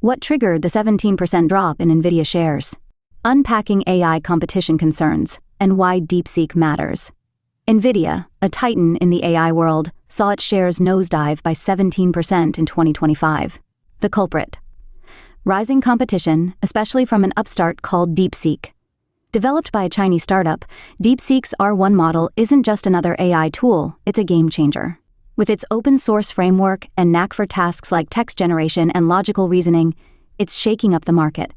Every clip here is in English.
What triggered the 17% drop in Nvidia shares? Unpacking AI competition concerns, and why DeepSeek matters. Nvidia, a titan in the AI world, saw its shares nosedive by 17% in 2025. The culprit: rising competition, especially from an upstart called DeepSeek. Developed by a Chinese startup, DeepSeek's R1 model isn't just another AI tool, it's a game changer. With its open-source framework and knack for tasks like text generation and logical reasoning, it's shaking up the market.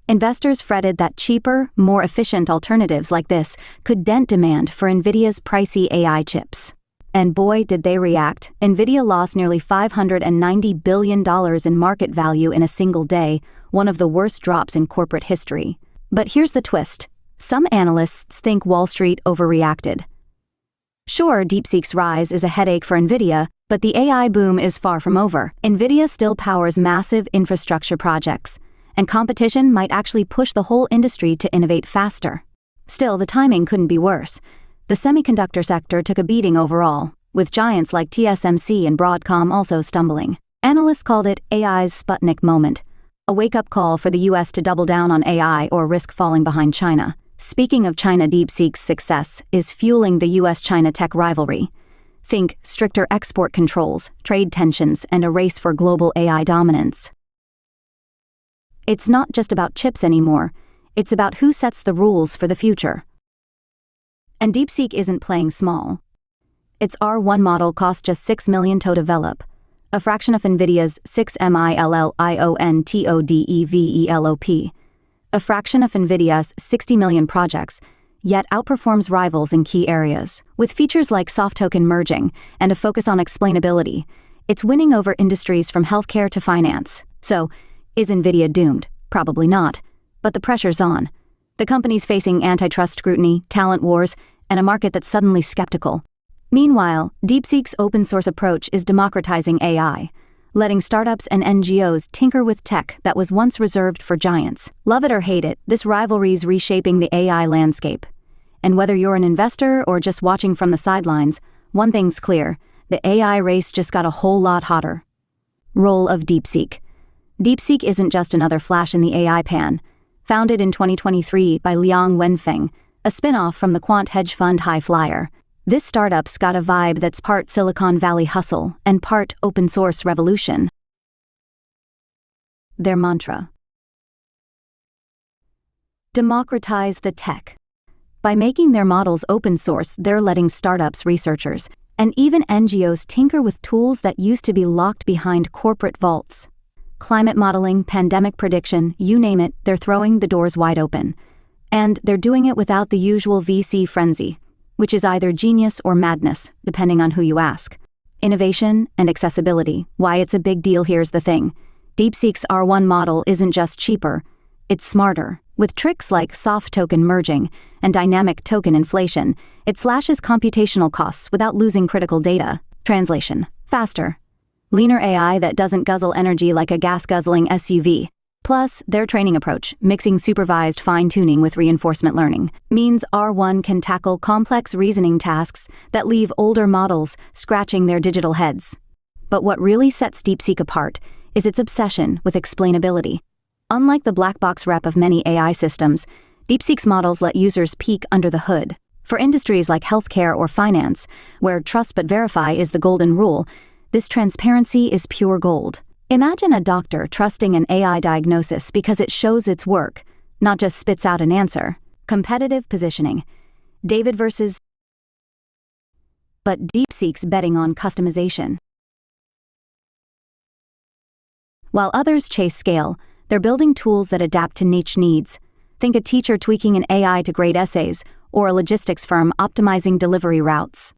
Investors fretted that cheaper, more efficient alternatives like this could dent demand for Nvidia's pricey AI chips. And boy, did they react. Nvidia lost nearly $590 billion in market value in a single day, one of the worst drops in corporate history. But here's the twist. Some analysts think Wall Street overreacted. Sure, DeepSeek's rise is a headache for Nvidia, but the AI boom is far from over. Nvidia still powers massive infrastructure projects, and competition might actually push the whole industry to innovate faster. Still, the timing couldn't be worse. The semiconductor sector took a beating overall, with giants like TSMC and Broadcom also stumbling. Analysts called it AI's Sputnik moment, a wake-up call for the US to double down on AI or risk falling behind China. Speaking of China, DeepSeek's success is fueling the US-China tech rivalry. Think stricter export controls, trade tensions, and a race for global AI dominance. It's not just about chips anymore, it's about who sets the rules for the future. And DeepSeek isn't playing small. Its R1 model cost just $6 million to develop, a fraction of Nvidia's $6 million, a fraction of Nvidia's 60 million projects, yet outperforms rivals in key areas. With features like soft token merging and a focus on explainability, it's winning over industries from healthcare to finance. So, is Nvidia doomed? Probably not. But the pressure's on. The company's facing antitrust scrutiny, talent wars, and a market that's suddenly skeptical. Meanwhile, DeepSeek's open-source approach is democratizing AI, letting startups and NGOs tinker with tech that was once reserved for giants. Love it or hate it, this rivalry's reshaping the AI landscape. And whether you're an investor or just watching from the sidelines, one thing's clear: the AI race just got a whole lot hotter. Role of DeepSeek. DeepSeek isn't just another flash in the AI pan. Founded in 2023 by Liang Wenfeng, a spin-off from the quant hedge fund High Flyer, this startup's got a vibe that's part Silicon Valley hustle and part open-source revolution. Their mantra: democratize the tech. By making their models open source, they're letting startups, researchers, and even NGOs tinker with tools that used to be locked behind corporate vaults. Climate modeling, pandemic prediction, you name it, they're throwing the doors wide open. And they're doing it without the usual VC frenzy, which is either genius or madness, depending on who you ask. Innovation and accessibility. Why it's a big deal. Here's the thing. DeepSeek's R1 model isn't just cheaper, it's smarter. With tricks like soft token merging and dynamic token inflation, it slashes computational costs without losing critical data. Translation: faster. Leaner AI that doesn't guzzle energy like a gas-guzzling SUV. Plus, their training approach, mixing supervised fine-tuning with reinforcement learning, means R1 can tackle complex reasoning tasks that leave older models scratching their digital heads. But what really sets DeepSeek apart is its obsession with explainability. Unlike the black box rep of many AI systems, DeepSeek's models let users peek under the hood. For industries like healthcare or finance, where trust but verify is the golden rule, this transparency is pure gold. Imagine a doctor trusting an AI diagnosis because it shows its work, not just spits out an answer. Competitive positioning. David versus. But DeepSeek's betting on customization. While others chase scale, they're building tools that adapt to niche needs. Think a teacher tweaking an AI to grade essays, or a logistics firm optimizing delivery routes.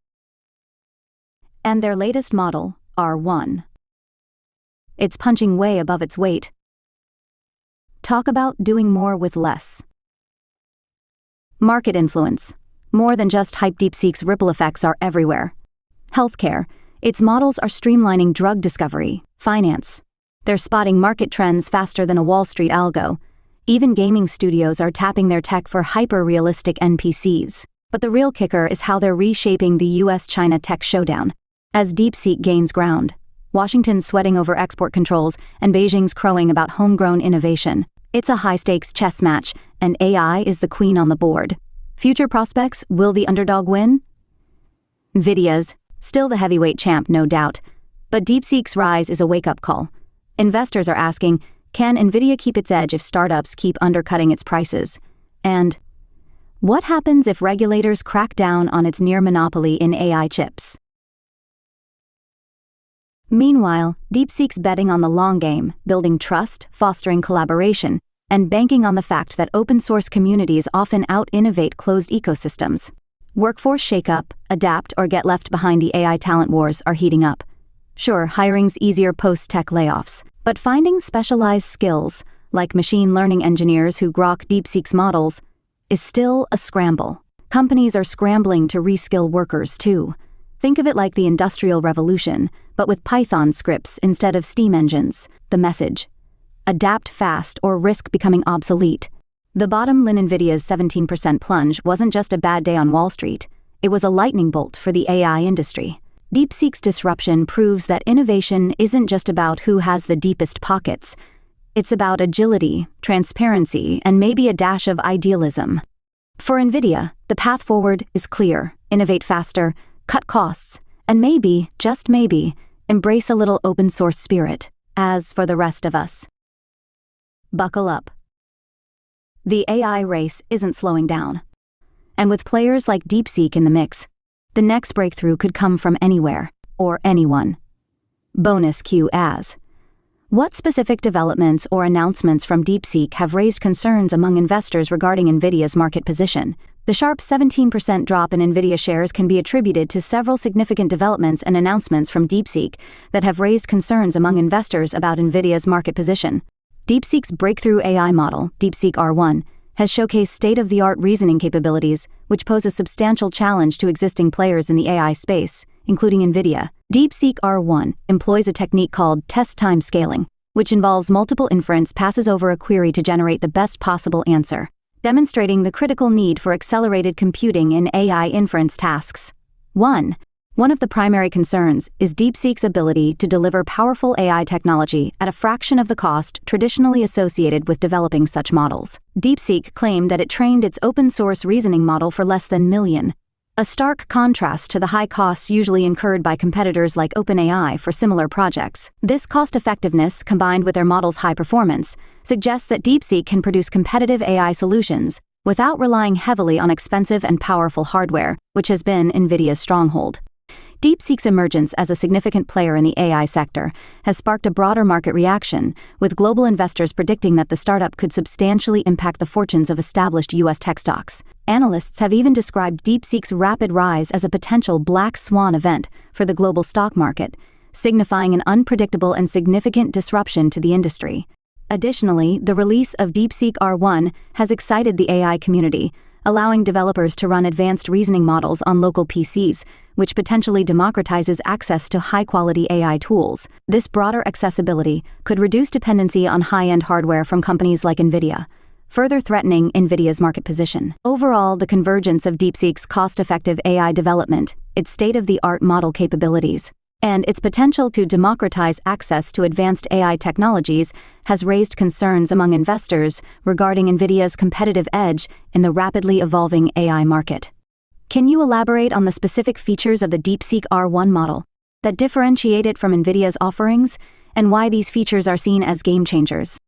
And their latest model, R1. It's punching way above its weight. Talk about doing more with less. Market influence. More than just hype, DeepSeek's ripple effects are everywhere. Healthcare. Its models are streamlining drug discovery. Finance. They're spotting market trends faster than a Wall Street algo. Even gaming studios are tapping their tech for hyper-realistic NPCs. But the real kicker is how they're reshaping the US-China tech showdown. As DeepSeek gains ground, Washington's sweating over export controls, and Beijing's crowing about homegrown innovation. It's a high-stakes chess match, and AI is the queen on the board. Future prospects, will the underdog win? Nvidia's still the heavyweight champ, no doubt. But DeepSeek's rise is a wake-up call. Investors are asking, can Nvidia keep its edge if startups keep undercutting its prices? And what happens if regulators crack down on its near monopoly in AI chips? Meanwhile, DeepSeek's betting on the long game, building trust, fostering collaboration, and banking on the fact that open-source communities often out-innovate closed ecosystems. Workforce shakeup, adapt, or get left behind. The AI talent wars are heating up. Sure, hiring's easier post-tech layoffs, but finding specialized skills, like machine learning engineers who grok DeepSeek's models, is still a scramble. Companies are scrambling to reskill workers too. Think of it like the Industrial Revolution, but with Python scripts instead of steam engines. The message: adapt fast or risk becoming obsolete. The bottom line: Nvidia's 17% plunge wasn't just a bad day on Wall Street, it was a lightning bolt for the AI industry. DeepSeek's disruption proves that innovation isn't just about who has the deepest pockets. It's about agility, transparency, and maybe a dash of idealism. For Nvidia, the path forward is clear: innovate faster, cut costs, and maybe, just maybe, embrace a little open-source spirit. As for the rest of us, buckle up. The AI race isn't slowing down. And with players like DeepSeek in the mix, the next breakthrough could come from anywhere, or anyone. Bonus Q as: what specific developments or announcements from DeepSeek have raised concerns among investors regarding Nvidia's market position? The sharp 17% drop in Nvidia shares can be attributed to several significant developments and announcements from DeepSeek that have raised concerns among investors about Nvidia's market position. DeepSeek's breakthrough AI model, DeepSeek R1, has showcased state-of-the-art reasoning capabilities, which pose a substantial challenge to existing players in the AI space, including Nvidia. DeepSeek R1 employs a technique called test-time scaling, which involves multiple inference passes over a query to generate the best possible answer, demonstrating the critical need for accelerated computing in AI inference tasks. One of the primary concerns is DeepSeek's ability to deliver powerful AI technology at a fraction of the cost traditionally associated with developing such models. DeepSeek claimed that it trained its open-source reasoning model for less than $1 million, a stark contrast to the high costs usually incurred by competitors like OpenAI for similar projects. This cost-effectiveness, combined with their model's high performance, suggests that DeepSeek can produce competitive AI solutions without relying heavily on expensive and powerful hardware, which has been Nvidia's stronghold. DeepSeek's emergence as a significant player in the AI sector has sparked a broader market reaction, with global investors predicting that the startup could substantially impact the fortunes of established U.S. tech stocks. Analysts have even described DeepSeek's rapid rise as a potential black swan event for the global stock market, signifying an unpredictable and significant disruption to the industry. Additionally, the release of DeepSeek R1 has excited the AI community, allowing developers to run advanced reasoning models on local PCs, which potentially democratizes access to high-quality AI tools. This broader accessibility could reduce dependency on high-end hardware from companies like Nvidia, further threatening Nvidia's market position. Overall, the convergence of DeepSeek's cost-effective AI development, its state-of-the-art model capabilities, and its potential to democratize access to advanced AI technologies has raised concerns among investors regarding Nvidia's competitive edge in the rapidly evolving AI market. Can you elaborate on the specific features of the DeepSeek R1 model that differentiate it from Nvidia's offerings, and why these features are seen as game changers?